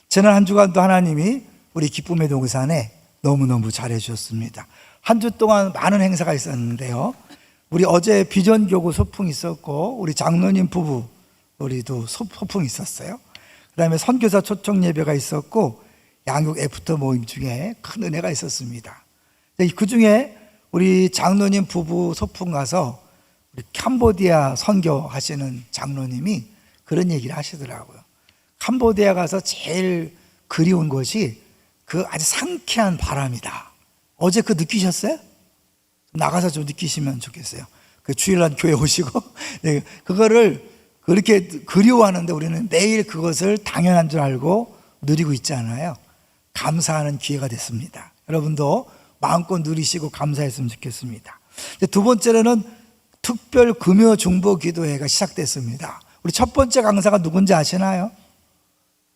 지난 한 주간도 하나님이 우리 기쁨의 동산에 너무너무 잘해 주셨습니다. 한 주 동안 많은 행사가 있었는데요, 우리 어제 비전교구 소풍이 있었고, 우리 장로님 부부 우리도 소풍이 있었어요. 그 다음에 선교사 초청 예배가 있었고, 양육 애프터 모임 중에 큰 은혜가 있었습니다. 그 중에 우리 장로님 부부 소풍 가서 우리 캄보디아 선교하시는 장로님이 그런 얘기를 하시더라고요. 캄보디아 가서 제일 그리운 것이 그 아주 상쾌한 바람이다. 어제 그 느끼셨어요? 나가서 좀 느끼시면 좋겠어요. 그 주일날 교회 오시고 네, 그거를 그렇게 그리워하는데 우리는 매일 그것을 당연한 줄 알고 누리고 있잖아요. 감사하는 기회가 됐습니다. 여러분도 마음껏 누리시고 감사했으면 좋겠습니다. 두 번째로는 특별 금요 중보 기도회가 시작됐습니다. 우리 첫 번째 강사가 누군지 아시나요?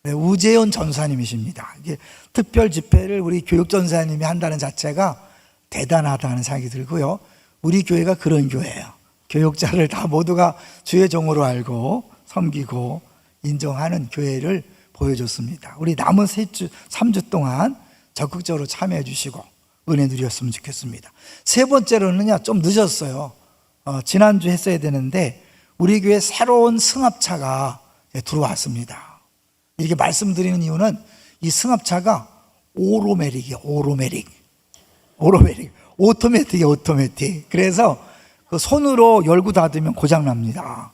네, 우재현 전사님이십니다. 이게 특별 집회를 우리 교육 전사님이 한다는 자체가 대단하다는 생각이 들고요. 우리 교회가 그런 교회예요. 교육자를 다 모두가 주의 종으로 알고 섬기고 인정하는 교회를 보여줬습니다. 우리 남은 3주 동안 적극적으로 참여해 주시고 은혜 누렸으면 좋겠습니다. 세 번째로는요, 좀 늦었어요. 지난주 했어야 되는데 우리 교회 새로운 승합차가 들어왔습니다. 이렇게 말씀드리는 이유는 이 승합차가 오로메릭이에요. 오토매틱. 그래서 그 손으로 열고 닫으면 고장납니다.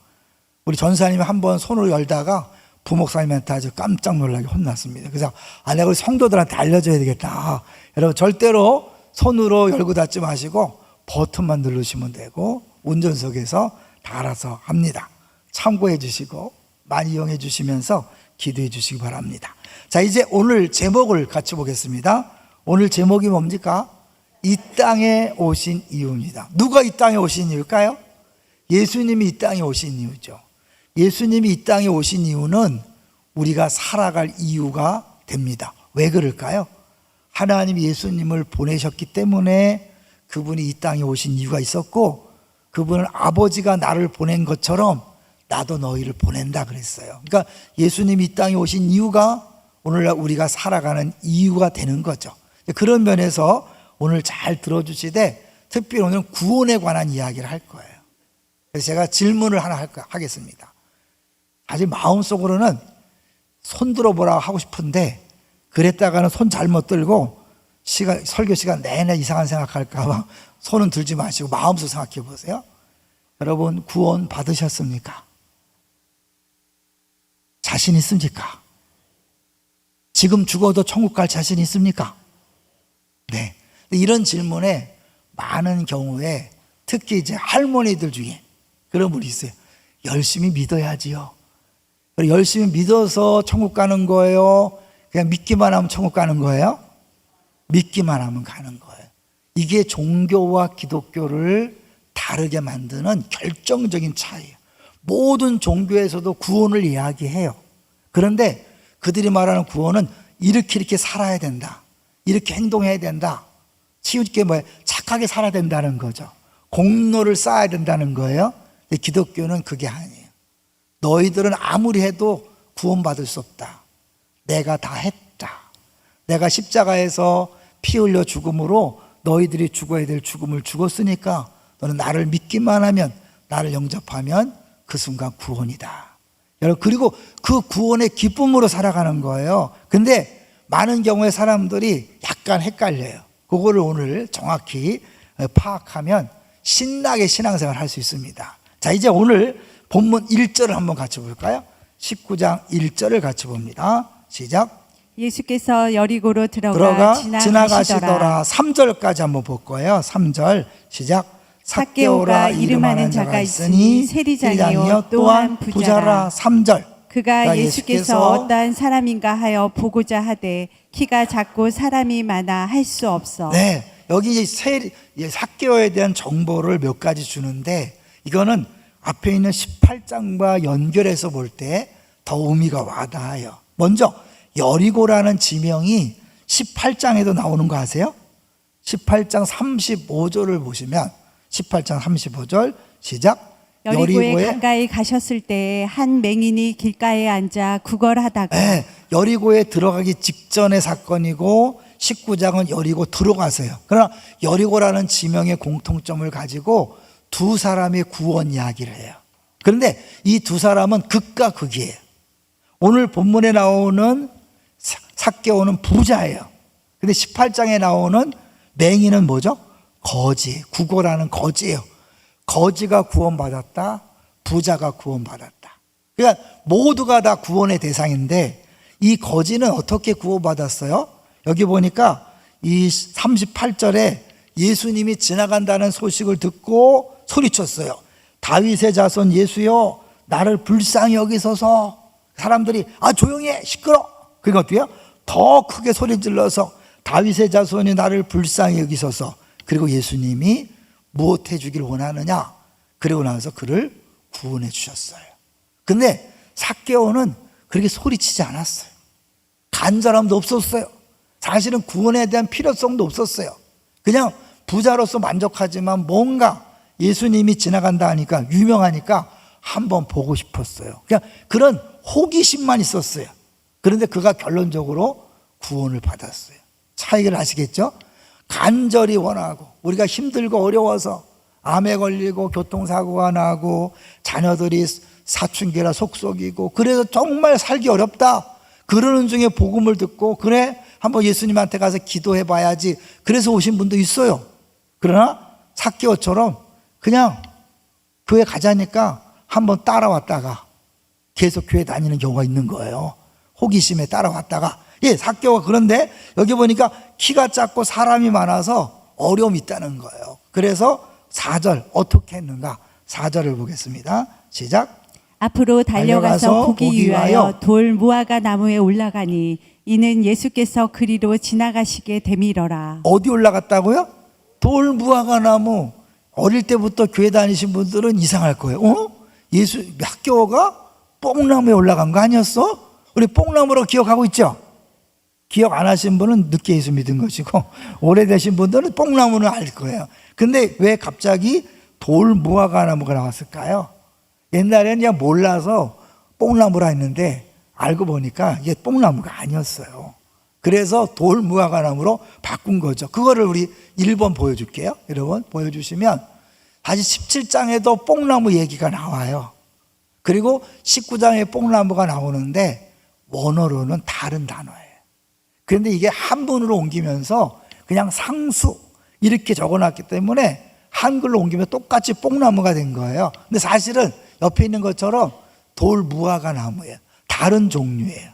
우리 전사님이 한번 손으로 열다가 부목사님한테 아주 깜짝 놀라게 혼났습니다. 그래서 내가 성도들한테 알려줘야 되겠다. 여러분 절대로 손으로 열고 닫지 마시고 버튼만 누르시면 되고 운전석에서 다 알아서 합니다. 참고해 주시고 많이 이용해 주시면서 기도해 주시기 바랍니다. 자, 이제 오늘 제목을 같이 보겠습니다. 오늘 제목이 뭡니까? 이 땅에 오신 이유입니다. 누가 이 땅에 오신 이유일까요? 예수님이 이 땅에 오신 이유죠. 예수님이 이 땅에 오신 이유는 우리가 살아갈 이유가 됩니다. 왜 그럴까요? 하나님이 예수님을 보내셨기 때문에 그분이 이 땅에 오신 이유가 있었고, 그분은 아버지가 나를 보낸 것처럼 나도 너희를 보낸다 그랬어요. 그러니까 예수님이 이 땅에 오신 이유가 오늘날 우리가 살아가는 이유가 되는 거죠. 그런 면에서 오늘 잘 들어주시되, 특별히 오늘 구원에 관한 이야기를 할 거예요. 그래서 제가 질문을 하나 하겠습니다. 사실 마음속으로는 손 들어보라고 하고 싶은데, 그랬다가는 손 잘못 들고 설교 시간 내내 이상한 생각할까 봐 손은 들지 마시고 마음속으로 생각해 보세요. 여러분, 구원 받으셨습니까? 자신 있습니까? 지금 죽어도 천국 갈 자신 있습니까? 네. 이런 질문에 많은 경우에 특히 이제 할머니들 중에 그런 분이 있어요. 열심히 믿어야지요. 열심히 믿어서 천국 가는 거예요? 그냥 믿기만 하면 천국 가는 거예요? 믿기만 하면 가는 거예요. 이게 종교와 기독교를 다르게 만드는 결정적인 차이예요. 모든 종교에서도 구원을 이야기해요. 그런데 그들이 말하는 구원은 이렇게 살아야 된다, 이렇게 행동해야 된다, 치우게 착하게 살아야 된다는 거죠. 공로를 쌓아야 된다는 거예요. 근데 기독교는 그게 아니에요. 너희들은 아무리 해도 구원받을 수 없다. 내가 다 했다. 내가 십자가에서 피 흘려 죽음으로 너희들이 죽어야 될 죽음을 죽었으니까 너는 나를 믿기만 하면, 나를 영접하면 그 순간 구원이다. 여러분, 그리고 그 구원의 기쁨으로 살아가는 거예요. 근데 많은 경우에 사람들이 약간 헷갈려요. 그거를 오늘 정확히 파악하면 신나게 신앙생활을 할 수 있습니다. 자, 이제 오늘 본문 1절을 한번 같이 볼까요? 19장 1절을 같이 봅니다. 시작. 예수께서 여리고로 들어가 지나가시더라. 3절까지 한번 볼 거예요. 3절 시작. 삭개오가 이름하는 자가 있으니 세리장이요 또한 부자라. 3절. 그가 예수께서 어떠한 사람인가 하여 보고자 하되 키가 작고 사람이 많아 할 수 없어. 네, 여기 삭개오에 대한 정보를 몇 가지 주는데, 이거는 앞에 있는 18장과 연결해서 볼 때 더 의미가 와닿아요. 먼저 여리고라는 지명이 18장에도 나오는 거 아세요? 18장 35절을 보시면 18장 35절 시작. 여리고에 가까이 가셨을 때 한 맹인이 길가에 앉아 구걸하다가 네, 여리고에 들어가기 직전의 사건이고 19장은 여리고 들어가서요. 그러나 여리고라는 지명의 공통점을 가지고 두 사람의 구원 이야기를 해요. 그런데 이 두 사람은 극과 극이에요. 오늘 본문에 나오는 삭개오는 부자예요. 근데 18장에 나오는 맹인은 뭐죠? 거지, 구걸하는 거지예요. 거지가 구원받았다, 부자가 구원받았다. 그러니까 모두가 다 구원의 대상인데 이 거지는 어떻게 구원받았어요? 여기 보니까 이 38절에 예수님이 지나간다는 소식을 듣고 소리쳤어요. 다윗의 자손 예수여, 나를 불쌍히 여기소서. 사람들이 조용히 해, 시끄러. 그러니까 어때요? 더 크게 소리 질러서 다윗의 자손이 나를 불쌍히 여기소서. 그리고 예수님이 무엇 해주길 원하느냐? 그리고 나서 그를 구원해 주셨어요. 근데 삭개오는 그렇게 소리치지 않았어요. 간절함도 없었어요. 사실은 구원에 대한 필요성도 없었어요. 그냥 부자로서 만족하지만 뭔가 예수님이 지나간다 하니까, 유명하니까 한번 보고 싶었어요. 그냥 그런 호기심만 있었어요. 그런데 그가 결론적으로 구원을 받았어요. 차이를 아시겠죠? 간절히 원하고, 우리가 힘들고 어려워서 암에 걸리고 교통사고가 나고 자녀들이 사춘기라 속썩이고 그래서 정말 살기 어렵다, 그러는 중에 복음을 듣고 그래 한번 예수님한테 가서 기도해 봐야지, 그래서 오신 분도 있어요. 그러나 삭개오처럼 그냥 교회 가자니까 한번 따라왔다가 계속 교회 다니는 경우가 있는 거예요. 호기심에 따라왔다가. 삭개오가 그런데 여기 보니까 키가 작고 사람이 많아서 어려움이 있다는 거예요. 그래서 4절 어떻게 했는가? 4절을 보겠습니다. 시작. 앞으로 달려가서 보기 위하여 돌 무화과 나무에 올라가니 이는 예수께서 그리로 지나가시게 되밀어라. 어디 올라갔다고요? 돌 무화과 나무. 어릴 때부터 교회 다니신 분들은 이상할 거예요. 예수 삭개오가 뽕나무에 올라간 거 아니었어? 우리 뽕나무로 기억하고 있죠? 기억 안 하신 분은 늦게 예수 믿은 것이고, 오래되신 분들은 뽕나무는 알 거예요. 근데 왜 갑자기 돌 무화과 나무가 나왔을까요? 옛날에는 그냥 몰라서 뽕나무라 했는데 알고 보니까 이게 뽕나무가 아니었어요. 그래서 돌 무화과 나무로 바꾼 거죠. 그거를 우리 1번 보여줄게요. 여러분 보여주시면 다시 17장에도 뽕나무 얘기가 나와요. 그리고 19장에 뽕나무가 나오는데 원어로는 다른 단어예요. 그런데 이게 한문으로 옮기면서 그냥 상수 이렇게 적어놨기 때문에 한글로 옮기면 똑같이 뽕나무가 된 거예요. 근데 사실은 옆에 있는 것처럼 돌 무화과 나무예요. 다른 종류예요.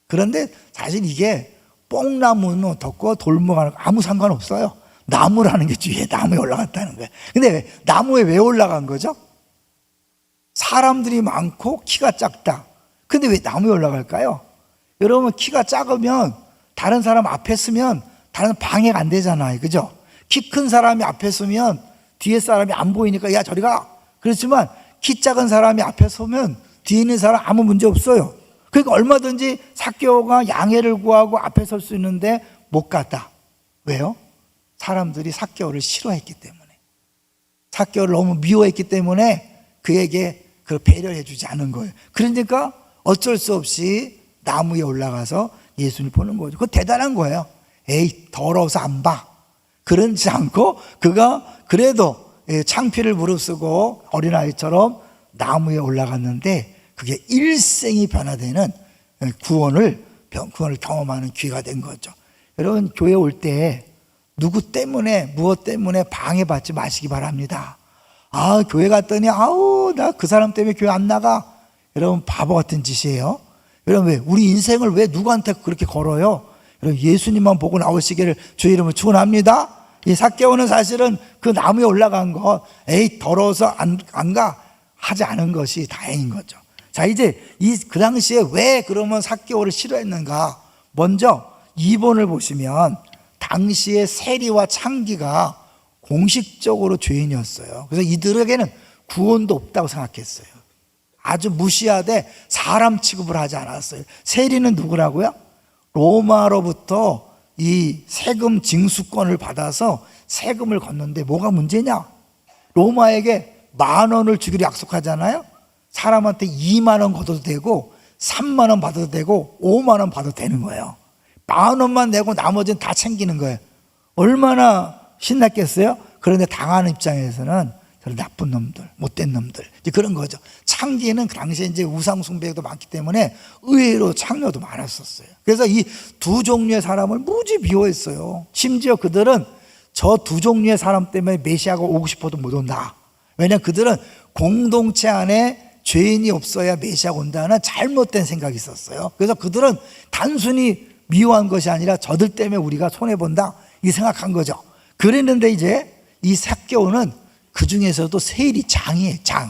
그런데 사실 이게 뽕나무는 어떻고 돌무화과는 아무 상관없어요. 나무라는 게 뒤에 나무에 올라갔다는 거예요. 근데 나무에 왜 올라간 거죠? 사람들이 많고 키가 작다. 근데 왜 나무에 올라갈까요? 여러분 키가 작으면 다른 사람 앞에 서면 다른 방해가 안 되잖아요. 그죠? 키 큰 사람이 앞에 서면 뒤에 사람이 안 보이니까 야 저리 가. 그렇지만 키 작은 사람이 앞에 서면 뒤에 있는 사람 아무 문제 없어요. 그러니까 얼마든지 삭개오가 양해를 구하고 앞에 설 수 있는데 못 갔다. 왜요? 사람들이 삭개오를 싫어했기 때문에, 삭개오를 너무 미워했기 때문에 그에게 그걸 배려해 주지 않은 거예요. 그러니까 어쩔 수 없이 나무에 올라가서 예수님을 보는 거죠. 그거 대단한 거예요. 에이 더러워서 안 봐. 그러지 않고 그가 그래도 창피를 무릅쓰고 어린아이처럼 나무에 올라갔는데 그게 일생이 변화되는 구원을 경험하는 기회가 된 거죠. 여러분 교회 올 때 누구 때문에 무엇 때문에 방해받지 마시기 바랍니다. 교회 갔더니 나 그 사람 때문에 교회 안 나가. 여러분 바보 같은 짓이에요. 여러분 왜 우리 인생을 왜 누구한테 그렇게 걸어요? 여러분 예수님만 보고 나오시기를 주의 이름으로 축원합니다. 이 삭개오는 사실은 그 나무에 올라간 거 에이 더러워서 안 가 하지 않은 것이 다행인 거죠. 자 이제 그 당시에 왜 그러면 삭개오를 싫어했는가? 먼저 2번을 보시면 당시에 세리와 창기가 공식적으로 죄인이었어요. 그래서 이들에게는 구원도 없다고 생각했어요. 아주 무시하되 사람 취급을 하지 않았어요. 세리는 누구라고요? 로마로부터 이 세금 징수권을 받아서 세금을 걷는데 뭐가 문제냐? 로마에게 10,000원을 주기로 약속하잖아요. 사람한테 20,000원 걷어도 되고 30,000원 받아도 되고 50,000원 받아도 되는 거예요. 10,000원만 내고 나머지는 다 챙기는 거예요. 얼마나 신났겠어요? 그런데 당하는 입장에서는 저런 나쁜 놈들, 못된 놈들, 이제 그런 거죠. 창기는 그 당시에 이제 우상숭배도 많기 때문에 의외로 창녀도 많았었어요. 그래서 이 두 종류의 사람을 무지 미워했어요. 심지어 그들은 저 두 종류의 사람 때문에 메시아가 오고 싶어도 못 온다. 왜냐하면 그들은 공동체 안에 죄인이 없어야 메시아가 온다는 잘못된 생각이 있었어요. 그래서 그들은 단순히 미워한 것이 아니라 저들 때문에 우리가 손해본다 이 생각한 거죠. 그랬는데 이제 이 삭개오는 그 중에서도 세리장이에요. 장.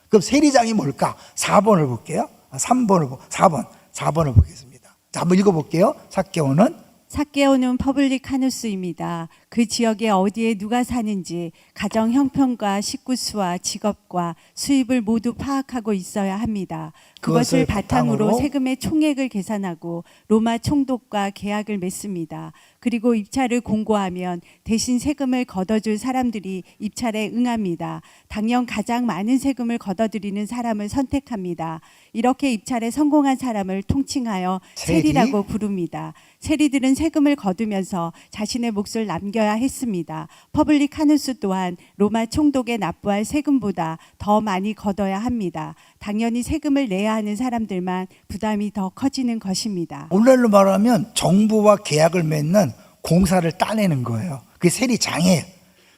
그럼 세리장이 뭘까? 4번을 볼게요. 4번을 보겠습니다. 자, 한번 읽어볼게요. 삭개오는 삭개오는 퍼블리카누스입니다. 그 지역에 어디에 누가 사는지 가정 형편과 식구 수와 직업과 수입을 모두 파악하고 있어야 합니다. 그것을 바탕으로 세금의 총액을 계산하고 로마 총독과 계약을 맺습니다. 그리고 입찰을 공고하면 대신 세금을 걷어줄 사람들이 입찰에 응합니다. 당연 가장 많은 세금을 걷어들이는 사람을 선택합니다. 이렇게 입찰에 성공한 사람을 통칭하여 세리라고 부릅니다. 세리들은 세금을 거두면서 자신의 몫을 남겨야 했습니다. 퍼블리카누스 또한 로마 총독에 납부할 세금보다 더 많이 걷어야 합니다. 당연히 세금을 내야 하는 사람들만 부담이 더 커지는 것입니다. 오늘날로 말하면 정부와 계약을 맺는 공사를 따내는 거예요. 그게 세리장이에요.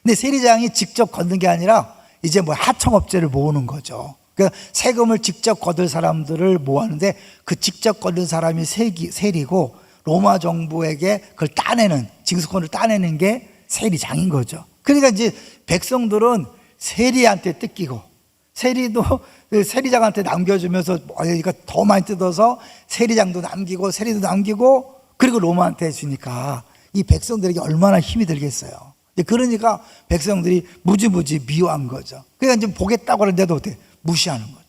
근데 세리장이 직접 걷는 게 아니라 이제 뭐 하청업체를 모으는 거죠. 그러니까 세금을 직접 거둘 사람들을 모았는데 그 직접 거둔 사람이 세리고 로마 정부에게 그걸 따내는, 징수권을 따내는 게 세리장인 거죠. 그러니까 이제 백성들은 세리한테 뜯기고 세리도 세리장한테 남겨주면서 그러니까 더 많이 뜯어서 세리장도 남기고 세리도 남기고 그리고 로마한테 주니까 이 백성들에게 얼마나 힘이 들겠어요. 그러니까 백성들이 무지무지 미워한 거죠. 그러니까 이제 보겠다고 하는데도 어떻게 무시하는 거죠.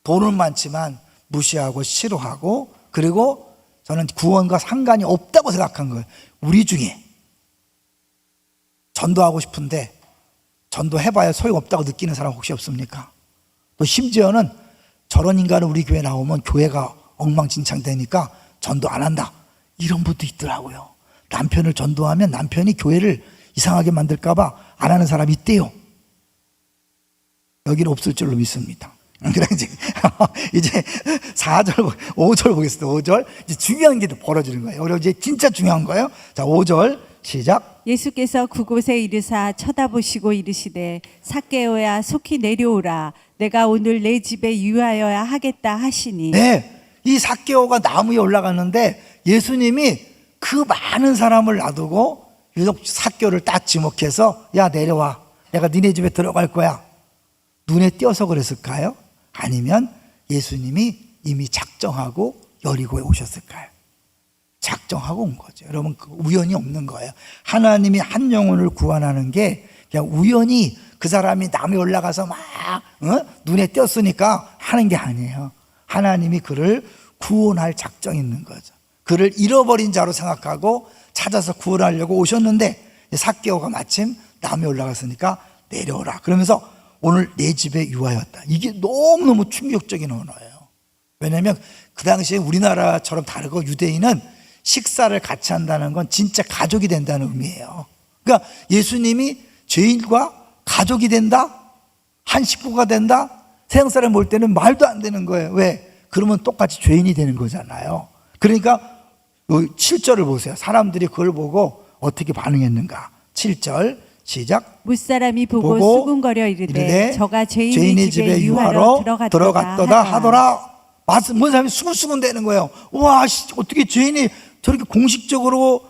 돈은 많지만 무시하고 싫어하고 그리고 저는 구원과 상관이 없다고 생각한 거예요. 우리 중에 전도하고 싶은데 전도해봐야 소용없다고 느끼는 사람 혹시 없습니까? 또 심지어는 저런 인간은 우리 교회 나오면 교회가 엉망진창 되니까 전도 안 한다 이런 분도 있더라고요. 남편을 전도하면 남편이 교회를 이상하게 만들까 봐 안 하는 사람이 있대요. 여기는 없을 줄로 믿습니다. 그래 이제 4절, 5절 보겠습니다. 5절 이제 중요한 게 벌어지는 거예요. 그리고 이제 진짜 중요한 거예요. 자, 5절 시작. 예수께서 그곳에 이르사 쳐다보시고 이르시되 삭개오야 속히 내려오라. 내가 오늘 내 집에 유하여야 하겠다 하시니. 네, 이 삭개오가 나무 위에 올라갔는데 예수님이 그 많은 사람을 놔두고 유독 삭개오를 딱 지목해서 야 내려와. 내가 니네 집에 들어갈 거야. 눈에 띄어서 그랬을까요? 아니면 예수님이 이미 작정하고 여리고에 오셨을까요? 작정하고 온 거죠. 여러분 우연이 없는 거예요. 하나님이 한 영혼을 구원하는 게 그냥 우연히 그 사람이 나무에 올라가서 막 눈에 띄었으니까 하는 게 아니에요. 하나님이 그를 구원할 작정이 있는 거죠. 그를 잃어버린 자로 생각하고 찾아서 구원하려고 오셨는데 삭개오가 마침 나무에 올라갔으니까 내려오라. 그러면서 오늘 내 집에 유하였다. 이게 너무너무 충격적인 언어예요. 왜냐하면 그 당시에 우리나라처럼 다르고 유대인은 식사를 같이 한다는 건 진짜 가족이 된다는 의미예요. 그러니까 예수님이 죄인과 가족이 된다? 한 식구가 된다? 세상 사람 볼 때는 말도 안 되는 거예요. 왜? 그러면 똑같이 죄인이 되는 거잖아요. 그러니까 7절을 보세요. 사람들이 그걸 보고 어떻게 반응했는가. 7절 시작. 무사람이 보고 수군거려 이르되 저가 죄인의 집에 유하러 들어갔도다 하더라. 뭔 사람이 수군수군 되는 거예요. 와, 어떻게 죄인이 저렇게 공식적으로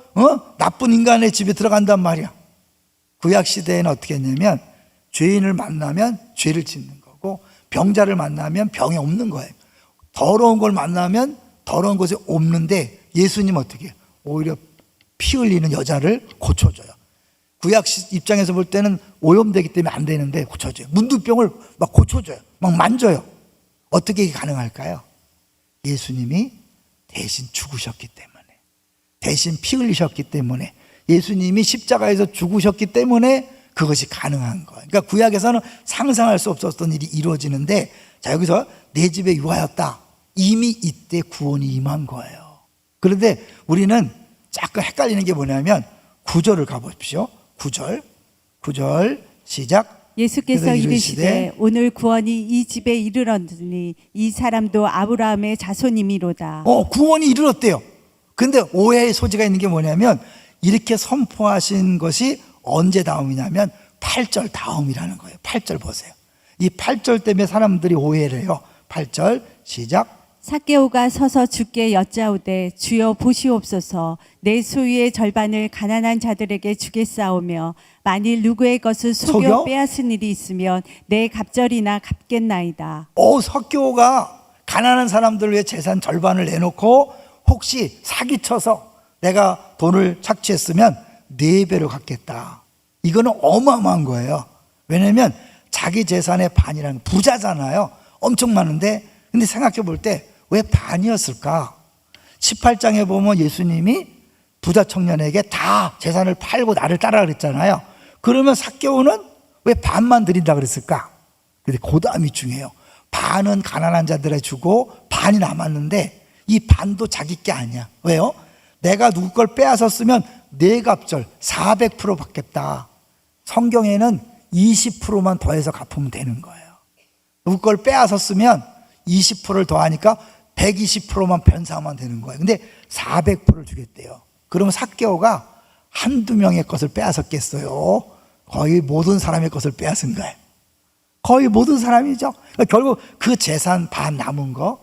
나쁜 인간의 집에 들어간단 말이야. 구약 시대에는 어떻게 했냐면 죄인을 만나면 죄를 짓는 거고 병자를 만나면 병이 없는 거예요. 더러운 걸 만나면 더러운 것이 없는데 예수님 어떻게 해요? 오히려 피 흘리는 여자를 고쳐줘요. 구약 입장에서 볼 때는 오염되기 때문에 안 되는데 고쳐줘요. 문둥병을 막 고쳐줘요. 막 만져요. 어떻게 이게 가능할까요? 예수님이 대신 죽으셨기 때문에, 대신 피 흘리셨기 때문에, 예수님이 십자가에서 죽으셨기 때문에 그것이 가능한 거예요. 그러니까 구약에서는 상상할 수 없었던 일이 이루어지는데, 자, 여기서 내 집에 유하였다. 이미 이때 구원이 임한 거예요. 그런데 우리는 약간 헷갈리는 게 뭐냐면 9절을 가보십시오. 9절 시작. 예수께서 그래서 이르시되 오늘 구원이 이 집에 이르렀으니 이 사람도 아브라함의 자손이미로다. 구원이 이르렀대요. 근데 오해의 소지가 있는 게 뭐냐면 이렇게 선포하신 것이 언제 다음이냐면 8절 다음이라는 거예요. 8절 보세요. 이 8절 때문에 사람들이 오해를 해요. 8절 시작. 삭개오가 서서 주께 여짜오되 주여 보시옵소서 내 소유의 절반을 가난한 자들에게 주겠사오며 만일 누구의 것을 속여 빼앗은 일이 있으면 내 갑절이나 갚겠나이다. 삭개오가 가난한 사람들 위해 재산 절반을 내놓고 혹시 사기쳐서 내가 돈을 착취했으면 4배로 갚겠다. 이거는 어마어마한 거예요. 왜냐하면 자기 재산의 반이라는 부자잖아요. 엄청 많은데, 근데 생각해 볼 때 왜 반이었을까? 18장에 보면 예수님이 부자 청년에게 다 재산을 팔고 나를 따라 그랬잖아요. 그러면 삭개오는 왜 반만 드린다 그랬을까? 근데 그 다음이 중요해요. 반은 가난한 자들에 주고 반이 남았는데 이 반도 자기 게 아니야. 왜요? 내가 누구 걸 빼앗았으면 네 갑절 400% 받겠다. 성경에는 20%만 더해서 갚으면 되는 거예요. 누구 걸 빼앗았으면 20%를 더하니까 120%만 변상하면 되는 거예요. 근데 400%를 주겠대요. 그러면 삭개오가 한두 명의 것을 빼앗았겠어요? 거의 모든 사람의 것을 빼앗은 거예요. 거의 모든 사람이죠. 그러니까 결국 그 재산 반 남은 거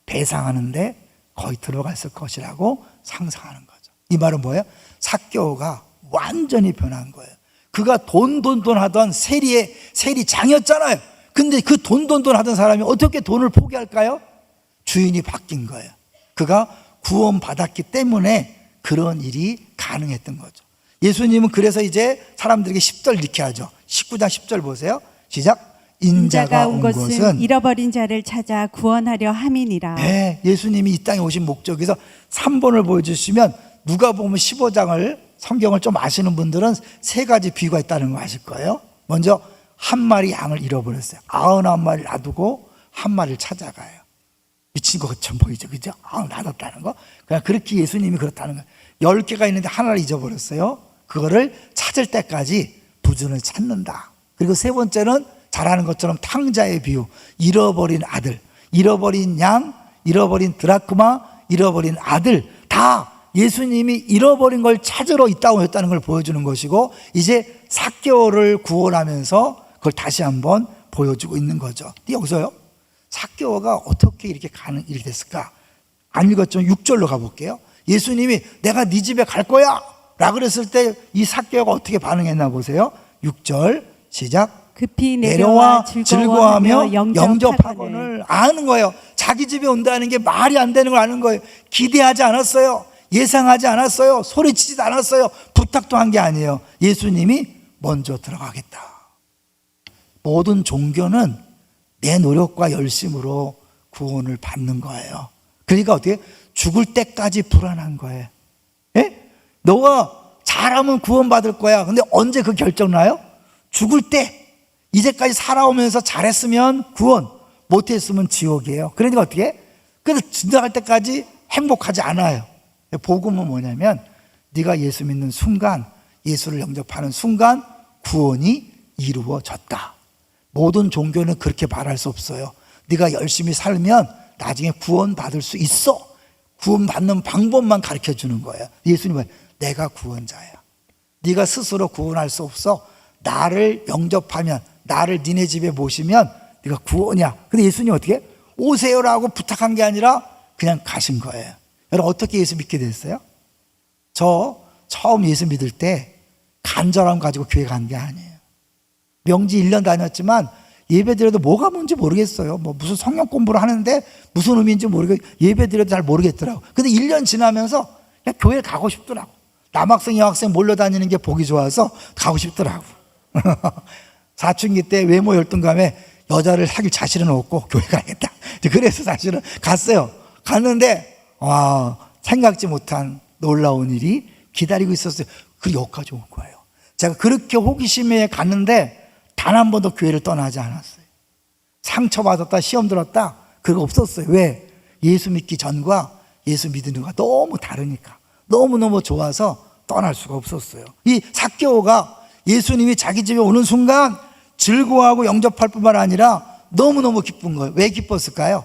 배상하는데 거의 들어갔을 것이라고 상상하는 거죠. 이 말은 뭐예요? 삭개오가 완전히 변한 거예요. 그가 돈 하던 세리장이었잖아요. 근데 그 돈 하던 사람이 어떻게 돈을 포기할까요? 주인이 바뀐 거예요. 그가 구원받았기 때문에 그런 일이 가능했던 거죠. 예수님은 그래서 이제 사람들에게 10절 이렇게 하죠. 19장 10절 보세요. 시작. 인자가 온 것은 잃어버린 자를 찾아 구원하려 함이니라. 네, 예수님이 이 땅에 오신 목적에서 3번을 보여주시면 누가복음 15장을 성경을 좀 아시는 분들은 3가지 비유가 있다는 거 아실 거예요. 먼저 한 마리 양을 잃어버렸어요. 99마리를 놔두고 한 마리를 찾아가요. 미친 것처럼 보이죠, 그죠? 놔뒀다는 거. 그냥 그렇게 예수님이 그렇다는 거예요. 10개가 있는데 하나를 잊어버렸어요. 그거를 찾을 때까지 부준을 찾는다. 그리고 3번째는 잘 아는 것처럼 탕자의 비유. 잃어버린 아들, 잃어버린 양, 잃어버린 드라크마, 잃어버린 아들 다 예수님이 잃어버린 걸 찾으러 이 땅에 오셨다는 걸 보여주는 것이고, 이제 삭개오를 구원하면서 그걸 다시 한번 보여주고 있는 거죠. 근데 여기서요, 삭개오가 어떻게 이렇게 됐을까? 안 읽었지만 6절로 가볼게요. 예수님이 내가 네 집에 갈 거야 라고 그랬을 때 이 삭개오가 어떻게 반응했나 보세요. 6절 시작. 급히 내려와 즐거워하며 영접하거늘 아는 거예요. 자기 집에 온다는 게 말이 안 되는 걸 아는 거예요. 기대하지 않았어요. 예상하지 않았어요. 소리치지도 않았어요. 부탁도 한 게 아니에요. 예수님이 먼저 들어가겠다. 모든 종교는 내 노력과 열심으로 구원을 받는 거예요. 그러니까 어떻게? 죽을 때까지 불안한 거예요. 예? 너가 잘하면 구원받을 거야. 근데 언제 그 결정 나요? 죽을 때. 이제까지 살아오면서 잘했으면 구원, 못했으면 지옥이에요. 그러니까 어떻게? 그래서 지나갈 때까지 행복하지 않아요. 복음은 뭐냐면 네가 예수 믿는 순간, 예수를 영접하는 순간 구원이 이루어졌다. 모든 종교는 그렇게 말할 수 없어요. 네가 열심히 살면 나중에 구원받을 수 있어. 구원받는 방법만 가르쳐 주는 거예요. 예수님은 내가 구원자야. 네가 스스로 구원할 수 없어. 나를 영접하면, 나를 니네 집에 모시면 네가 구원이야. 근데 예수님 어떻게? 오세요라고 부탁한 게 아니라 그냥 가신 거예요. 여러분 어떻게 예수 믿게 됐어요? 저 처음 예수 믿을 때 간절함 가지고 교회 간 게 아니에요. 명지 1년 다녔지만 예배 드려도 뭐가 뭔지 모르겠어요. 뭐 무슨 성경 공부를 하는데 무슨 의미인지 모르겠고 예배 드려도 잘 모르겠더라고. 근데 1년 지나면서 그냥 교회 가고 싶더라고. 남학생 여학생 몰려다니는 게 보기 좋아서 가고 싶더라고. 사춘기 때 외모 열등감에 여자를 사귈 자신은 없고 교회 가야겠다. 그래서 사실은 갔어요. 갔는데 와, 생각지 못한 놀라운 일이 기다리고 있었어요. 그리고 여기까지 온 거예요. 제가 그렇게 호기심에 갔는데 단 한 번도 교회를 떠나지 않았어요. 상처받았다, 시험 들었다, 그거 없었어요. 왜? 예수 믿기 전과 예수 믿는 후가 너무 다르니까. 너무너무 좋아서 떠날 수가 없었어요. 이 삭개오가 예수님이 자기 집에 오는 순간 즐거워하고 영접할 뿐만 아니라 너무너무 기쁜 거예요. 왜 기뻤을까요?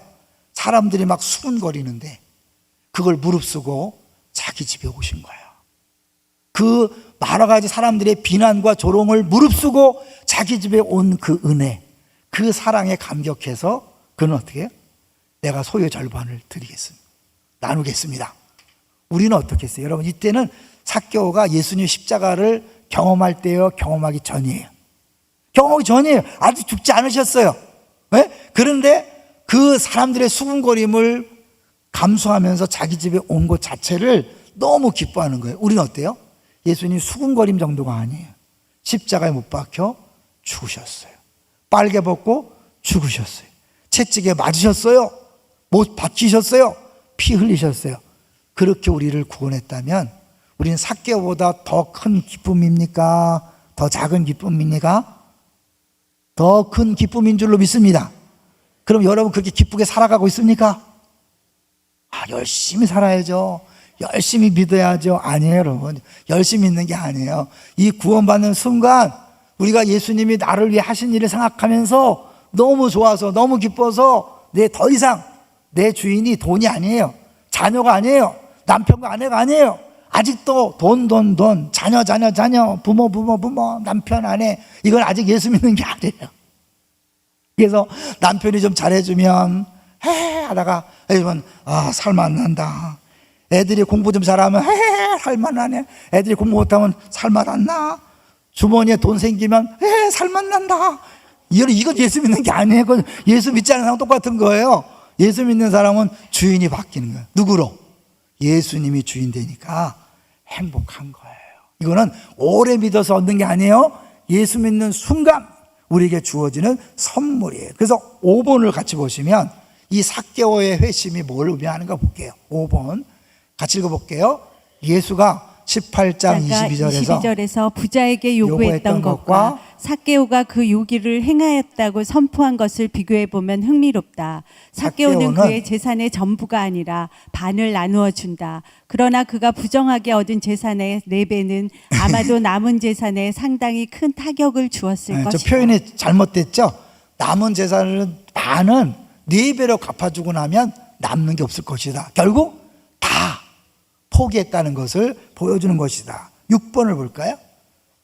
사람들이 막 수군거리는데 그걸 무릅쓰고 자기 집에 오신 거예요. 그 여러 가지 사람들의 비난과 조롱을 무릅쓰고 자기 집에 온 그 은혜, 그 사랑에 감격해서 그는 어떻게 해요? 내가 소유의 절반을 드리겠습니다. 나누겠습니다. 우리는 어떻게 했어요? 여러분, 이때는 삭개오가 예수님 십자가를 경험할 때요, 경험하기 전이에요. 경험하기 전이에요. 아직 죽지 않으셨어요. 네? 그런데 그 사람들의 수군거림을 감수하면서 자기 집에 온 것 자체를 너무 기뻐하는 거예요. 우리는 어때요? 예수님 수군거림 정도가 아니에요. 십자가에 못 박혀 죽으셨어요. 빨개 벗고 죽으셨어요. 채찍에 맞으셨어요. 못 박히셨어요. 피 흘리셨어요. 그렇게 우리를 구원했다면 우리는 삭개오보다 더 큰 기쁨입니까? 더 작은 기쁨입니까? 더 큰 기쁨인 줄로 믿습니다. 그럼 여러분 그렇게 기쁘게 살아가고 있습니까? 열심히 살아야죠. 열심히 믿어야죠. 아니에요, 여러분. 열심히 있는 게 아니에요. 이 구원받는 순간 우리가 예수님이 나를 위해 하신 일을 생각하면서 너무 좋아서, 너무 기뻐서 더 이상 내 주인이 돈이 아니에요. 자녀가 아니에요. 남편과 아내가 아니에요. 아직도 돈, 자녀, 부모, 남편, 아내, 이건 아직 예수 믿는 게 아니에요. 그래서 남편이 좀 잘해주면 하다가 살만 난다. 애들이 공부 좀 잘하면 살만 나네. 애들이 공부 못하면 살만 안 나. 주머니에 돈 생기면 살만 난다. 이건 예수 믿는 게 아니에요. 그건 예수 믿지 않는 사람 똑같은 거예요. 예수 믿는 사람은 주인이 바뀌는 거예요. 누구로? 예수님이 주인 되니까 행복한 거예요. 이거는 오래 믿어서 얻는 게 아니에요. 예수 믿는 순간 우리에게 주어지는 선물이에요. 그래서 5번을 같이 보시면 이 삭개오의 회심이 뭘 의미하는가 볼게요. 5번 같이 읽어볼게요. 예수가 18장 22절에서 부자에게 요구했던 것과 삭개오가 그 요기를 행하였다고 선포한 것을 비교해 보면 흥미롭다. 삭개오는 그의 재산의 전부가 아니라 반을 나누어 준다. 그러나 그가 부정하게 얻은 재산의 4배는 아마도 남은 재산에 상당히 큰 타격을 주었을 것이다. 저 표현이 잘못됐죠? 남은 재산을 반은 4배로 갚아주고 나면 남는 게 없을 것이다. 결국 다 포기했다는 것을 보여주는 것이다. 6번을 볼까요?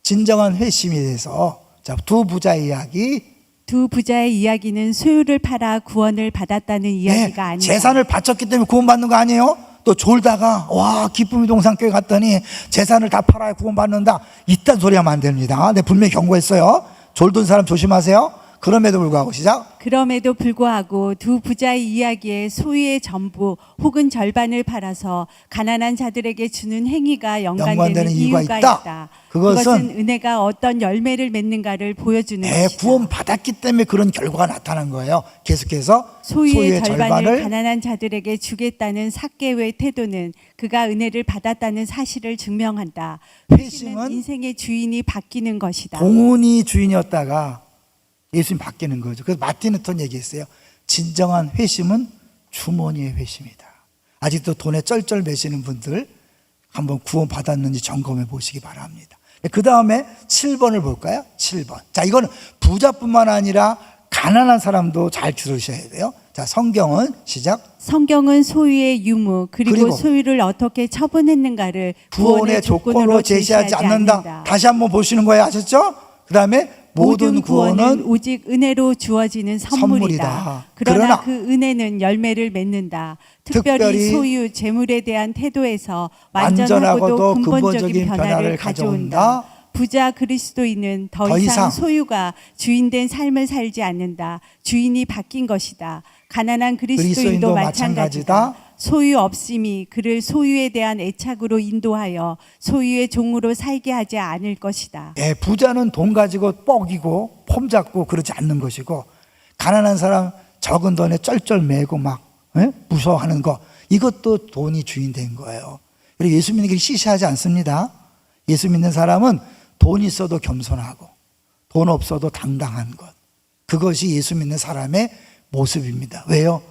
진정한 회심에 대해서 두 부자의 이야기. 두 부자의 이야기는 소유를 팔아 구원을 받았다는 이야기가 아니다. 재산을 바쳤기 때문에 구원받는 거 아니에요? 또 졸다가 기쁨의 동산교회 갔더니 재산을 다 팔아야 구원받는다, 이딴 소리 하면 안 됩니다. 네, 분명히 경고했어요. 졸던 사람 조심하세요. 그럼에도 불구하고 시작. 그럼에도 불구하고 두 부자의 이야기에 소유의 전부 혹은 절반을 팔아서 가난한 자들에게 주는 행위가 연관되는 이유가 있다. 그것은 은혜가 어떤 열매를 맺는가를 보여주는 것이다. 구원 받았기 때문에 그런 결과가 나타난 거예요. 계속해서 소유의 절반을 가난한 자들에게 주겠다는 삭개오의 태도는 그가 은혜를 받았다는 사실을 증명한다. 회심은 인생의 주인이 바뀌는 것이다. 돈이 주인이었다가 예수님 바뀌는 거죠. 그래서 마틴 루터는 얘기했어요. 진정한 회심은 주머니의 회심이다. 아직도 돈에 쩔쩔 매시는 분들 한번 구원 받았는지 점검해 보시기 바랍니다. 그 다음에 7번을 볼까요? 7번. 이거는 부자뿐만 아니라 가난한 사람도 잘 들으셔야 돼요. 성경은 시작. 성경은 소유의 유무 그리고 소유를 어떻게 처분했는가를 구원의 조건으로 제시하지 않는다. 다시 한번 보시는 거예요. 아셨죠? 그 다음에 모든 구원은 오직 은혜로 주어지는 선물이다. 그러나 그 은혜는 열매를 맺는다. 특별히 소유, 재물에 대한 태도에서 완전하고도 근본적인 변화를 가져온다. 부자 그리스도인은 더 이상 소유가 주인된 삶을 살지 않는다. 주인이 바뀐 것이다. 가난한 그리스도인도 마찬가지다. 소유 없음이 그를 소유에 대한 애착으로 인도하여 소유의 종으로 살게 하지 않을 것이다. 부자는 돈 가지고 뻑이고 폼 잡고 그러지 않는 것이고, 가난한 사람 적은 돈에 쩔쩔매고 막 무서워하는 거, 이것도 돈이 주인 된 거예요. 그리고 예수 믿는 게 시시하지 않습니다. 예수 믿는 사람은 돈 있어도 겸손하고 돈 없어도 당당한 것. 그것이 예수 믿는 사람의 모습입니다. 왜요?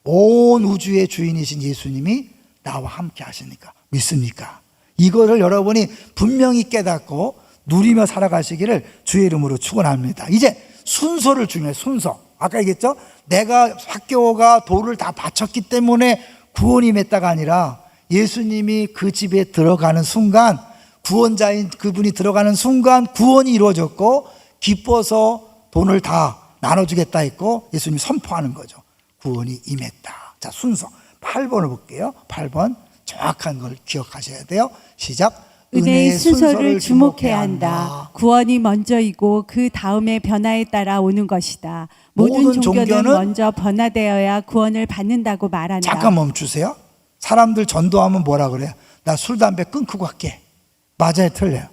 온 우주의 주인이신 예수님이 나와 함께 하시니까. 믿습니까? 이거를 여러분이 분명히 깨닫고 누리며 살아가시기를 주의 이름으로 축원합니다. 이제 순서를 중요해요. 순서. 아까 얘기했죠? 내가 삭개오가 돌을 다 바쳤기 때문에 구원이 맺다가 아니라 예수님이 그 집에 들어가는 순간, 구원자인 그분이 들어가는 순간 구원이 이루어졌고 기뻐서 돈을 다 나눠주겠다 했고 예수님이 선포하는 거죠. 구원이 임했다. 자, 순서 8번을 볼게요. 8번 정확한 걸 기억하셔야 돼요. 시작. 은혜의 순서를 주목해야 한다. 구원이 먼저이고 그 다음에 변화에 따라 오는 것이다. 모든 종교는 먼저 변화되어야 구원을 받는다고 말한다. 잠깐 멈추세요. 사람들 전도하면 뭐라 그래요? 나 술, 담배 끊고 갈게. 맞아요, 틀려요?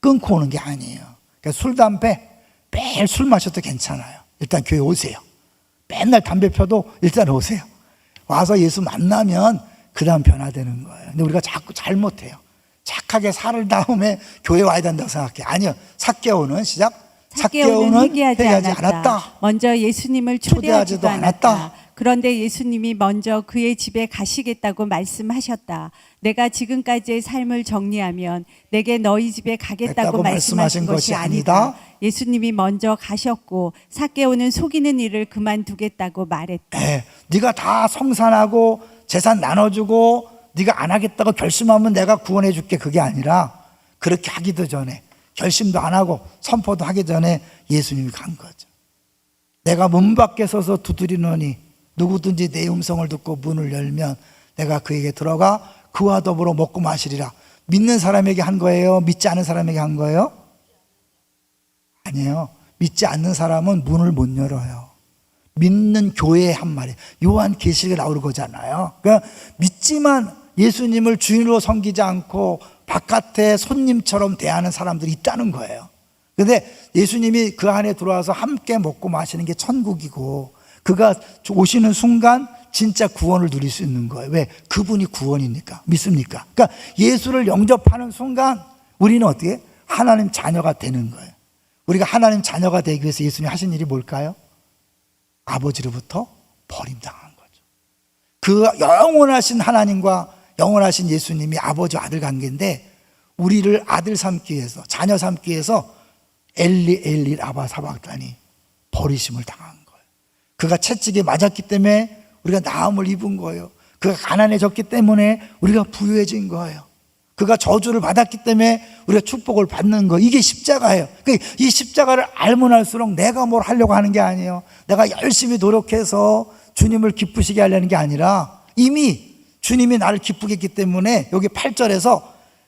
끊고 오는 게 아니에요. 그러니까 술, 담배 매일 술 마셔도 괜찮아요. 일단 교회 오세요. 맨날 담배 펴도 일단 오세요. 와서 예수 만나면 그 다음 변화되는 거예요. 근데 우리가 자꾸 잘못해요. 착하게 살 다음에 교회 와야 된다고 생각해. 아니요. 삭개오는 시작. 삭개오는 회개하지 않았다. 먼저 예수님을 초대하지도 않았다. 그런데 예수님이 먼저 그의 집에 가시겠다고 말씀하셨다. 내가 지금까지의 삶을 정리하면 내게 너희 집에 가겠다고 말씀하신 것이 아니다. 예수님이 먼저 가셨고 삭개오는 속이는 일을 그만두겠다고 말했다. 네, 네가 다 성산하고 재산 나눠주고 네가 안 하겠다고 결심하면 내가 구원해 줄게. 그게 아니라 그렇게 하기도 전에, 결심도 안 하고 선포도 하기 전에 예수님이 간 거죠. 내가 문 밖에 서서 두드리노니 누구든지 내 음성을 듣고 문을 열면 내가 그에게 들어가 그와 더불어 먹고 마시리라. 믿는 사람에게 한 거예요? 믿지 않는 사람에게 한 거예요? 아니에요. 믿지 않는 사람은 문을 못 열어요. 믿는 교회에 한 말이에요. 요한계시록에 나오는 거잖아요. 그러니까 믿지만 예수님을 주인으로 섬기지 않고 바깥에 손님처럼 대하는 사람들이 있다는 거예요. 그런데 예수님이 그 안에 들어와서 함께 먹고 마시는 게 천국이고, 그가 오시는 순간 진짜 구원을 누릴 수 있는 거예요. 왜? 그분이 구원이니까. 믿습니까? 그러니까 예수를 영접하는 순간 우리는 어떻게? 하나님 자녀가 되는 거예요. 우리가 하나님 자녀가 되기 위해서 예수님이 하신 일이 뭘까요? 아버지로부터 버림당한 거죠. 그 영원하신 하나님과 영원하신 예수님이 아버지와 아들 관계인데, 우리를 아들 삼기 위해서, 자녀 삼기 위해서 엘리 엘리 라바 사박다니 버리심을 당한 거예요. 그가 채찍에 맞았기 때문에 우리가 나음을 입은 거예요. 그가 가난해졌기 때문에 우리가 부유해진 거예요. 그가 저주를 받았기 때문에 우리가 축복을 받는 거예요. 이게 십자가예요. 이 십자가를 알면 알수록 내가 뭘 하려고 하는 게 아니에요. 내가 열심히 노력해서 주님을 기쁘시게 하려는 게 아니라 이미 주님이 나를 기쁘게 했기 때문에 여기 8절에서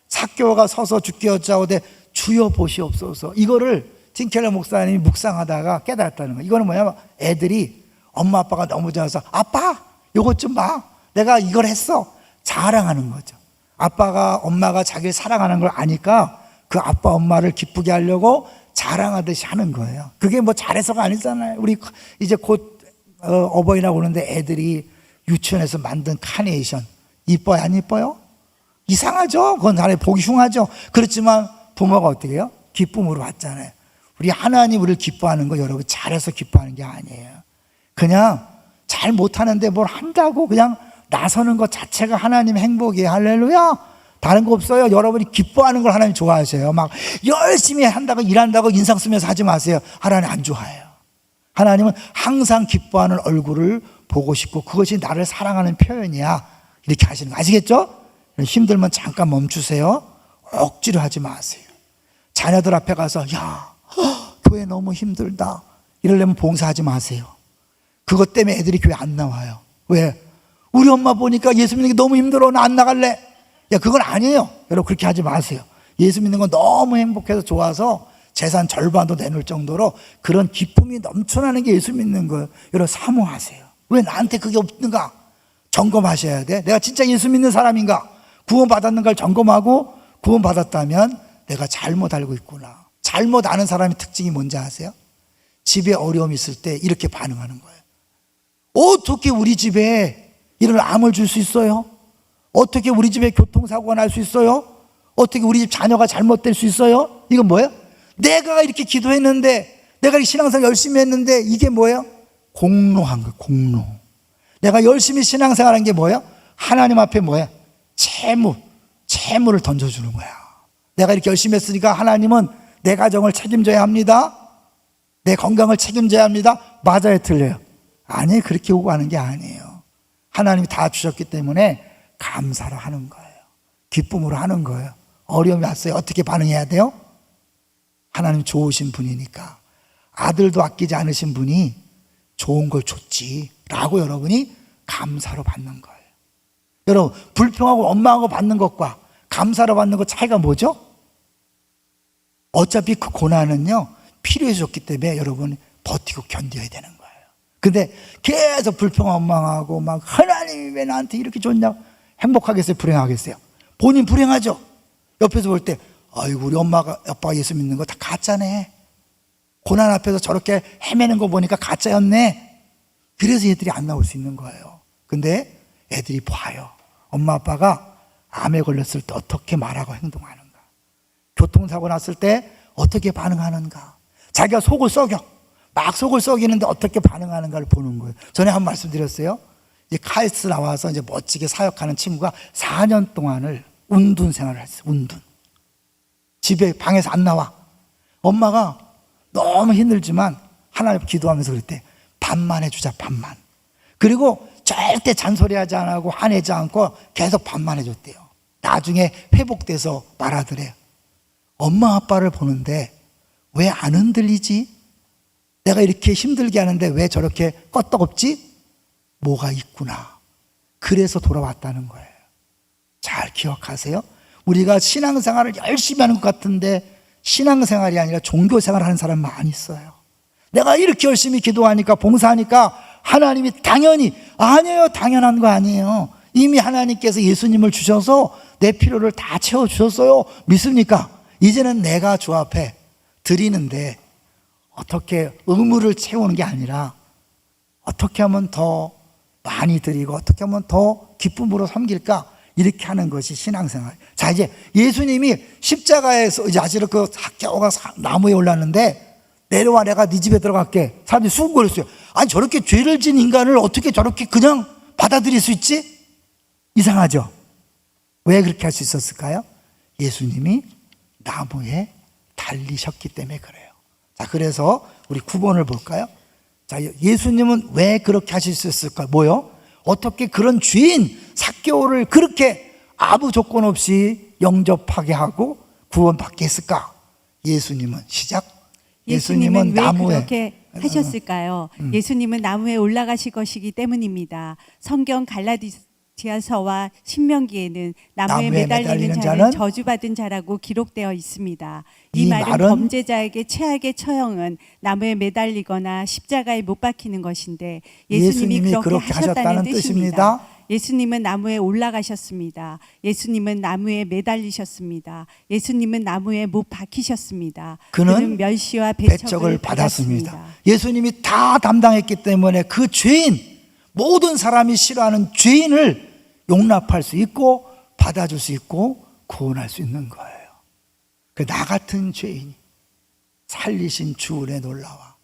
삭개오가 서서 주께 여짜오되 주여 보시옵소서. 이거를 틴켈러 목사님이 묵상하다가 깨달았다는 거예요. 이거는 뭐냐면 애들이 엄마 아빠가 너무 좋아서 아빠 이것 좀 봐, 내가 이걸 했어, 자랑하는 거죠. 아빠가 엄마가 자기를 사랑하는 걸 아니까 그 아빠 엄마를 기쁘게 하려고 자랑하듯이 하는 거예요. 그게 뭐 잘해서가 아니잖아요. 우리 이제 곧 어버이날 오는데 애들이 유치원에서 만든 카네이션 이뻐요 안 이뻐요? 이상하죠. 그건 나를 보기 흉하죠. 그렇지만 부모가 어떻게 해요? 기쁨으로 받잖아요. 우리 하나님 우리를 기뻐하는 거 여러분 잘해서 기뻐하는 게 아니에요. 그냥 잘 못하는데 뭘 한다고 그냥 나서는 것 자체가 하나님 행복이에요. 할렐루야. 다른 거 없어요. 여러분이 기뻐하는 걸 하나님 좋아하세요. 막 열심히 한다고 일한다고 인상 쓰면서 하지 마세요. 하나님 안 좋아해요. 하나님은 항상 기뻐하는 얼굴을 보고 싶고 그것이 나를 사랑하는 표현이야. 이렇게 하시는 거 아시겠죠? 힘들면 잠깐 멈추세요. 억지로 하지 마세요. 자녀들 앞에 가서 야 교회 너무 힘들다 이러려면 봉사하지 마세요. 그것 때문에 애들이 교회 안 나와요. 왜? 우리 엄마 보니까 예수 믿는 게 너무 힘들어, 나 안 나갈래. 야, 그건 아니에요. 여러분 그렇게 하지 마세요. 예수 믿는 건 너무 행복해서 좋아서 재산 절반도 내놓을 정도로 그런 기쁨이 넘쳐나는 게 예수 믿는 거예요. 여러분 사모하세요. 왜 나한테 그게 없는가? 점검하셔야 돼. 내가 진짜 예수 믿는 사람인가? 구원받았는가를 점검하고 구원받았다면 내가 잘못 알고 있구나. 잘못 아는 사람의 특징이 뭔지 아세요? 집에 어려움이 있을 때 이렇게 반응하는 거예요. 어떻게 우리 집에 이런 암을 줄 수 있어요? 어떻게 우리 집에 교통사고가 날 수 있어요? 어떻게 우리 집 자녀가 잘못될 수 있어요? 이건 뭐예요? 내가 이렇게 기도했는데, 내가 이렇게 신앙생활 열심히 했는데, 이게 뭐예요? 공로한 거예요. 공로. 내가 열심히 신앙생활한 게 뭐예요? 하나님 앞에 뭐예요? 채무를 던져주는 거야. 내가 이렇게 열심히 했으니까 하나님은 내 가정을 책임져야 합니다. 내 건강을 책임져야 합니다. 맞아요, 틀려요? 아니, 그렇게 오고 하는 게 아니에요. 하나님이 다 주셨기 때문에 감사로 하는 거예요. 기쁨으로 하는 거예요. 어려움이 왔어요. 어떻게 반응해야 돼요? 하나님 좋으신 분이니까, 아들도 아끼지 않으신 분이 좋은 걸 줬지 라고 여러분이 감사로 받는 거예요. 여러분, 불평하고 원망하고 받는 것과 감사로 받는 것 차이가 뭐죠? 어차피 그 고난은요, 필요해 줬기 때문에 여러분 버티고 견뎌야 되는 거예요. 근데 계속 불평하고 원망하고 막 하나님이 왜 나한테 이렇게 줬냐? 행복하겠어요? 불행하겠어요? 본인 불행하죠? 옆에서 볼 때, 아이고, 우리 아빠가 예수 믿는 거 다 가짜네. 고난 앞에서 저렇게 헤매는 거 보니까 가짜였네. 그래서 애들이 안 나올 수 있는 거예요. 근데 애들이 봐요. 엄마 아빠가 암에 걸렸을 때 어떻게 말하고 행동하는가, 교통사고 났을 때 어떻게 반응하는가, 자기가 속을 썩여 막 속을 썩이는데 어떻게 반응하는가를 보는 거예요. 전에 한 말씀 드렸어요. 이제 카이스트 나와서 이제 멋지게 사역하는 친구가 4년 동안을 운둔 생활을 했어요. 운둔. 집에 방에서 안 나와. 엄마가 너무 힘들지만 하나님 기도하면서 그랬대. 반만 해주자, 반만. 그리고 절대 잔소리하지 않고 화내지 않고 계속 반만 해줬대요. 나중에 회복돼서 말하더래요. 엄마 아빠를 보는데 왜 안 흔들리지? 내가 이렇게 힘들게 하는데 왜 저렇게 껐떡없지? 뭐가 있구나. 그래서 돌아왔다는 거예요. 잘 기억하세요. 우리가 신앙생활을 열심히 하는 것 같은데 신앙생활이 아니라 종교생활을 하는 사람 많이 있어요. 내가 이렇게 열심히 기도하니까, 봉사하니까 하나님이 당연히, 아니에요, 당연한 거 아니에요. 이미 하나님께서 예수님을 주셔서 내 필요를 다 채워주셨어요. 믿습니까? 이제는 내가 주 앞에 드리는데 어떻게 의무를 채우는 게 아니라 어떻게 하면 더 많이 드리고 어떻게 하면 더 기쁨으로 섬길까, 이렇게 하는 것이 신앙생활. 자, 이제 예수님이 십자가에서 이제 아시로 그 삭개오가 나무에 올랐는데, 내려와, 내가 네 집에 들어갈게. 사람들이 수군거렸어요. 아니, 저렇게 죄를 진 인간을 어떻게 저렇게 그냥 받아들일 수 있지? 이상하죠? 왜 그렇게 할 수 있었을까요? 예수님이 나무에 달리셨기 때문에 그래요. 자, 그래서 우리 9번을 볼까요? 자, 예수님은 왜 그렇게 하실 수 있을까요? 뭐요? 어떻게 그런 죄인 삭개오를 그렇게 아무 조건 없이 영접하게 하고 구원받게 했을까? 예수님은 시작. 예수님은 왜 그렇게 하셨을까요? 예수님은 나무에 올라가실 것이기 때문입니다. 성경 갈라디아서와 신명기에는 나무에 매달리는 자는 저주받은 자라고 기록되어 있습니다. 이 말은 범죄자에게 최악의 처형은 나무에 매달리거나 십자가에 못 박히는 것인데, 예수님이 그렇게 하셨다는 뜻입니다. 예수님은 나무에 올라가셨습니다. 예수님은 나무에 매달리셨습니다. 예수님은 나무에 못 박히셨습니다. 그는 멸시와 배척을 받았습니다. 예수님이 다 담당했기 때문에 그 죄인, 모든 사람이 싫어하는 죄인을 용납할 수 있고 받아줄 수 있고 구원할 수 있는 거예요. 나 같은 죄인이 살리신 주 은혜 놀라와.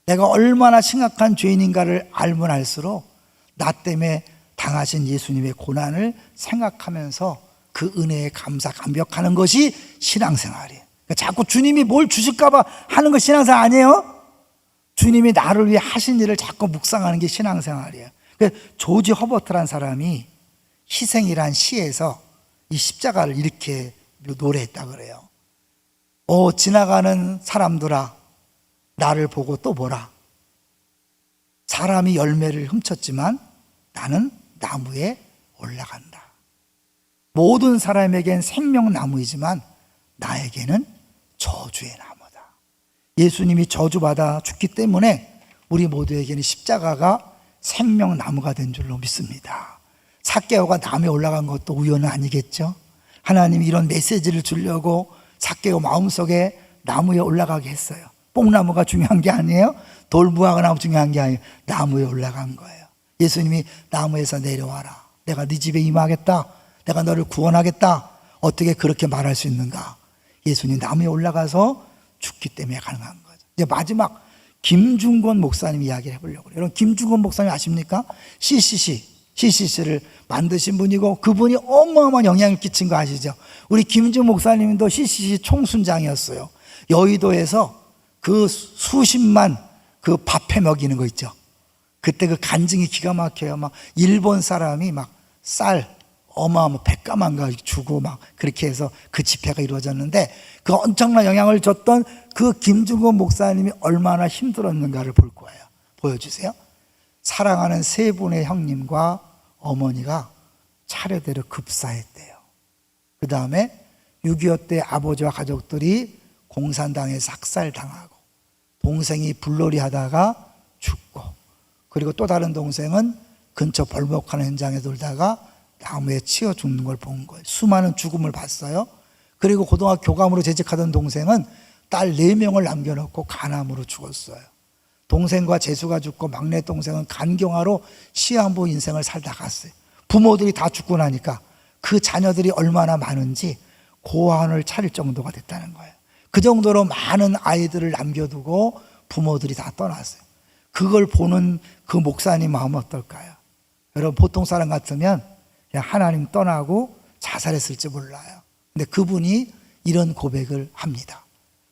내가 얼마나 심각한 죄인인가를 알면 알수록 나 때문에 당하신 예수님의 고난을 생각하면서 그 은혜에 감격하는 것이 신앙생활이에요. 그러니까 자꾸 주님이 뭘 주실까봐 하는 거 신앙생활 아니에요? 주님이 나를 위해 하신 일을 자꾸 묵상하는 게 신앙생활이에요. 그러니까 조지 허버트란 사람이 희생이란 시에서 이 십자가를 이렇게 노래했다 그래요. 지나가는 사람들아, 나를 보고 또 보라. 사람이 열매를 훔쳤지만 나는 나무에 올라간다. 모든 사람에겐 생명나무이지만 나에게는 저주의 나무다. 예수님이 저주받아 죽기 때문에 우리 모두에게는 십자가가 생명나무가 된 줄로 믿습니다. 삭개오가 나무에 올라간 것도 우연은 아니겠죠? 하나님이 이런 메시지를 주려고 삭개오 마음속에 나무에 올라가게 했어요. 뽕나무가 중요한 게 아니에요. 돌무화과나무 중요한 게 아니에요. 나무에 올라간 거예요. 예수님이 나무에서 내려와라. 내가 네 집에 임하겠다. 내가 너를 구원하겠다. 어떻게 그렇게 말할 수 있는가? 예수님 나무에 올라가서 죽기 때문에 가능한 거죠. 이제 마지막 김중건 목사님 이야기를 해보려고 해요. 여러분 김중건 목사님 아십니까? CCC를 만드신 분이고 그분이 어마어마한 영향을 끼친 거 아시죠? 우리 김중건 목사님도 CCC 총순장이었어요. 여의도에서 그 수십만 그 밥해 먹이는 거 있죠. 그때 그 간증이 기가 막혀요. 막 일본 사람이 막 쌀 어마어마 백가만 가 주고 막 그렇게 해서 그 집회가 이루어졌는데 그 엄청난 영향을 줬던 그 김중건 목사님이 얼마나 힘들었는가를 볼 거예요. 보여주세요. 사랑하는 세 분의 형님과 어머니가 차례대로 급사했대요. 그 다음에 6.25 때 아버지와 가족들이 공산당에서 학살당하고 동생이 불놀이 하다가 죽고 그리고 또 다른 동생은 근처 벌목하는 현장에 돌다가 나무에 치여 죽는 걸 본 거예요. 수많은 죽음을 봤어요. 그리고 고등학교 교감으로 재직하던 동생은 딸 4명을 남겨놓고 간암으로 죽었어요. 동생과 재수가 죽고 막내 동생은 간경화로 시한부 인생을 살다 갔어요. 부모들이 다 죽고 나니까 그 자녀들이 얼마나 많은지 고아원을 차릴 정도가 됐다는 거예요. 그 정도로 많은 아이들을 남겨두고 부모들이 다 떠났어요. 그걸 보는 그 목사님 마음은 어떨까요? 여러분 보통 사람 같으면 그냥 하나님 떠나고 자살했을지 몰라요. 근데 그분이 이런 고백을 합니다.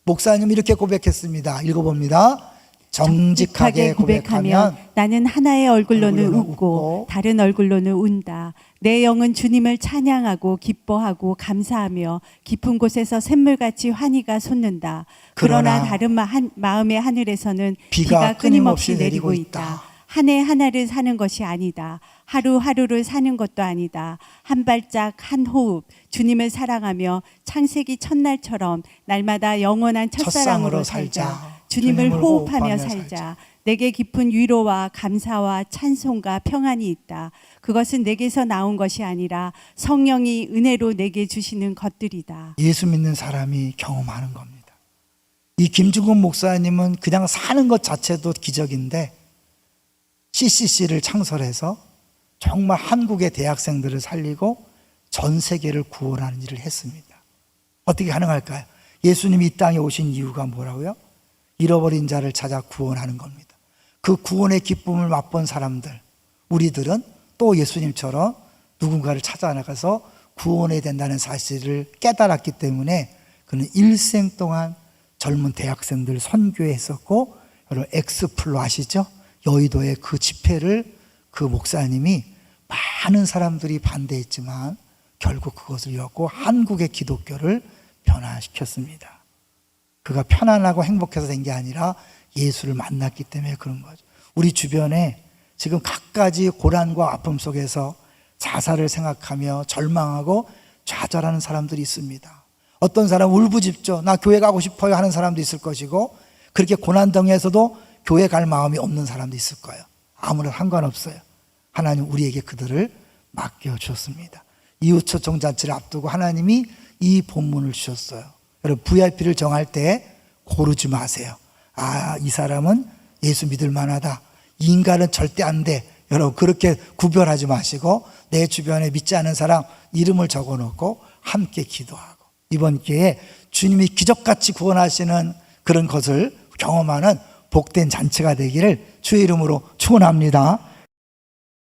목사님 이렇게 고백했습니다. 읽어봅니다. 정직하게 고백하면 나는 하나의 얼굴로는 얼굴로는 웃고 다른 얼굴로는 운다. 내 영은 주님을 찬양하고 기뻐하고 감사하며 깊은 곳에서 샘물같이 환희가 솟는다. 그러나 다른 마음의 하늘에서는 비가 끊임없이 내리고 있다. 한 해 하나를 사는 것이 아니다. 하루하루를 사는 것도 아니다. 한 발짝 한 호흡 주님을 사랑하며 창세기 첫날처럼 날마다 영원한 첫사랑으로 살자. 주님을 호흡하며 살자. 내게 깊은 위로와 감사와 찬송과 평안이 있다. 그것은 내게서 나온 것이 아니라 성령이 은혜로 내게 주시는 것들이다. 예수 믿는 사람이 경험하는 겁니다. 이 김중건 목사님은 그냥 사는 것 자체도 기적인데 CCC를 창설해서 정말 한국의 대학생들을 살리고 전 세계를 구원하는 일을 했습니다. 어떻게 가능할까요? 예수님이 이 땅에 오신 이유가 뭐라고요? 잃어버린 자를 찾아 구원하는 겁니다. 그 구원의 기쁨을 맛본 사람들, 우리들은 또 예수님처럼 누군가를 찾아나가서 구원해야 된다는 사실을 깨달았기 때문에 그는 일생 동안 젊은 대학생들 선교했었고, 여러분 엑스플로 아시죠? 여의도의 그 집회를 그 목사님이 많은 사람들이 반대했지만 결국 그것을 이뤘고 한국의 기독교를 변화시켰습니다. 그가 편안하고 행복해서 된 게 아니라 예수를 만났기 때문에 그런 거죠. 우리 주변에 지금 갖가지 고난과 아픔 속에서 자살을 생각하며 절망하고 좌절하는 사람들이 있습니다. 어떤 사람은 울부짖죠. 나 교회 가고 싶어요 하는 사람도 있을 것이고, 그렇게 고난당에서도 교회 갈 마음이 없는 사람도 있을 거예요. 아무런 상관없어요. 하나님 우리에게 그들을 맡겨주셨습니다. 이웃 초청잔치를 앞두고 하나님이 이 본문을 주셨어요. 여러분 VIP를 정할 때 고르지 마세요. 아, 이 사람은 예수 믿을 만하다, 이 인간은 절대 안 돼, 여러분 그렇게 구별하지 마시고 내 주변에 믿지 않은 사람 이름을 적어놓고 함께 기도하고, 이번 기회에 주님이 기적같이 구원하시는 그런 것을 경험하는 복된 잔치가 되기를 주의 이름으로 축원합니다.